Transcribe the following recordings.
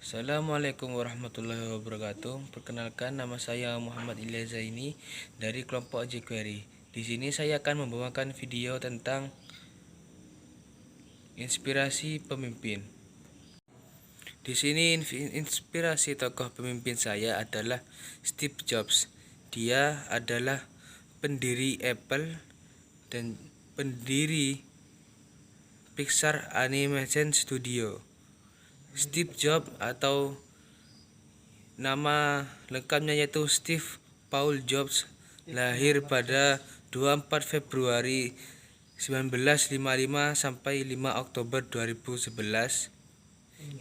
Assalamualaikum warahmatullahi wabarakatuh. Perkenalkan, nama saya Muhammad Ilya Zaini dari kelompok jQuery. Di sini saya akan membawakan video tentang inspirasi pemimpin. Di sini inspirasi tokoh pemimpin saya adalah Steve Jobs. Dia adalah pendiri Apple dan pendiri Pixar Animation Studio. Steve Jobs atau nama lengkapnya yaitu Steve Paul Jobs lahir pada 24 Februari 1955 sampai 5 Oktober 2011.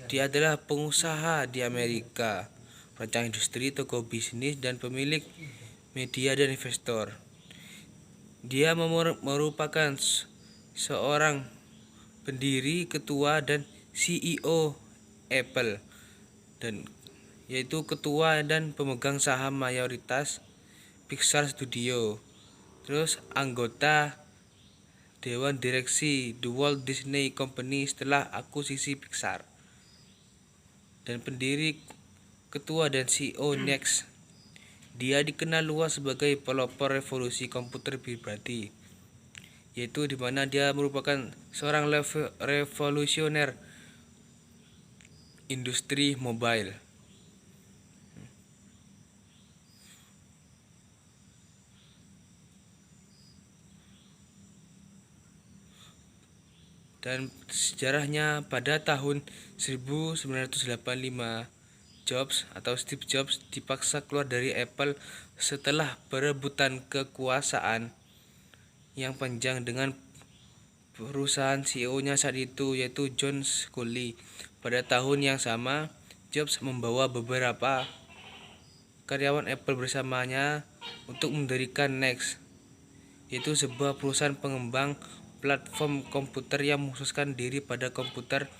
Dia adalah pengusaha di Amerika, perancang industri, tokoh bisnis, dan pemilik media dan investor. Dia merupakan seorang pendiri, ketua, dan CEO Apple, dan yaitu ketua dan pemegang saham mayoritas Pixar Studio, terus anggota Dewan Direksi The Walt Disney Company setelah akuisisi Pixar, dan pendiri, ketua, dan CEO Next. Dia dikenal luas sebagai pelopor revolusi komputer pribadi, yaitu dimana dia merupakan seorang revolusioner industri mobile. Dan sejarahnya, pada tahun 1985, Steve Jobs dipaksa keluar dari Apple setelah perebutan kekuasaan yang panjang dengan perusahaan CEO-nya saat itu, yaitu John Sculley. Pada tahun yang sama, Jobs membawa beberapa karyawan Apple bersamanya untuk mendirikan Next, yaitu sebuah perusahaan pengembang platform komputer yang mengkhususkan diri pada komputer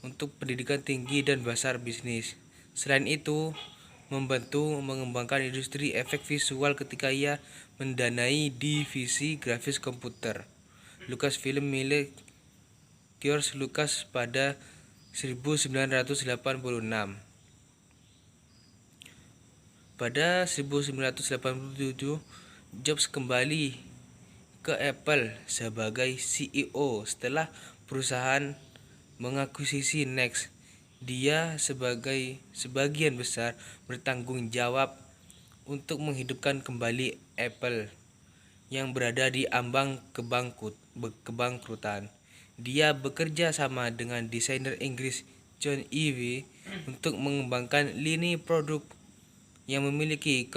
untuk pendidikan tinggi dan besar bisnis. Selain itu, membantu mengembangkan industri efek visual ketika ia mendanai divisi grafis komputer Lucasfilm milik George Lucas pada 1986. Pada 1987, Jobs kembali ke Apple sebagai CEO setelah perusahaan mengakuisisi Next. Dia sebagian besar bertanggung jawab untuk menghidupkan kembali Apple yang berada di ambang kebangkrutan. Dia bekerja sama dengan desainer Inggris John Ive untuk mengembangkan lini produk yang memiliki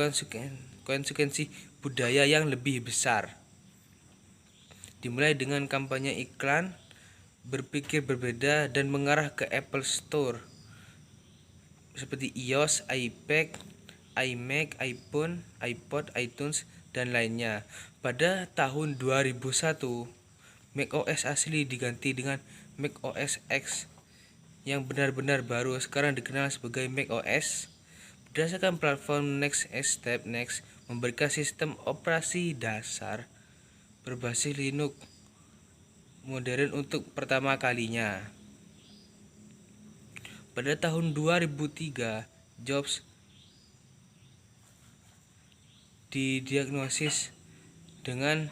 konsekuensi budaya yang lebih besar. Dimulai dengan kampanye iklan berpikir berbeda dan mengarah ke Apple Store seperti iOS, iPad, iMac, iPhone, iPod, iTunes, dan lainnya. Pada tahun 2001, macOS asli diganti dengan macOS X yang benar-benar baru, sekarang dikenal sebagai macOS. Berdasarkan platform Next, Step Next memberikan sistem operasi dasar berbasis Linux modern untuk pertama kalinya. Pada tahun 2003, Jobs didiagnosis dengan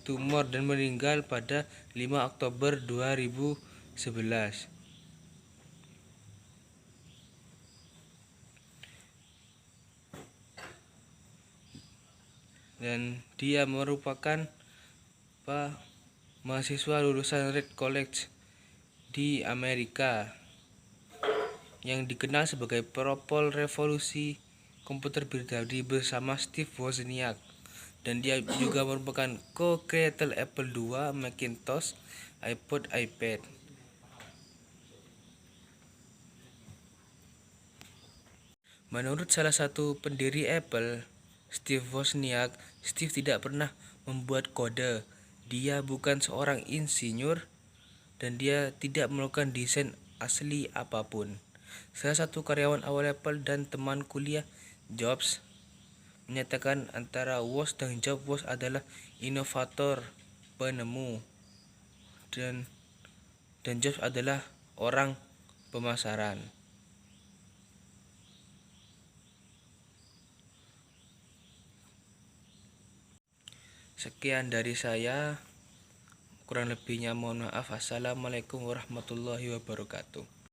tumor dan meninggal pada 5 Oktober 2011. Dan dia merupakan mahasiswa lulusan Reed College di Amerika yang dikenal sebagai pelopor revolusi komputer pribadi bersama Steve Wozniak, dan dia juga merupakan co-creator Apple II, Macintosh, iPod, iPad. Menurut salah satu pendiri Apple, Steve Wozniak, Steve tidak pernah membuat kode. Dia bukan seorang insinyur dan dia tidak melakukan desain asli apapun. Salah satu karyawan awal Apple dan teman kuliah Jobs menyatakan antara Woz dan Jobs, Woz adalah inovator, penemu, dan Jobs adalah orang pemasaran. Sekian dari saya, kurang lebihnya mohon maaf. Assalamualaikum warahmatullahi wabarakatuh.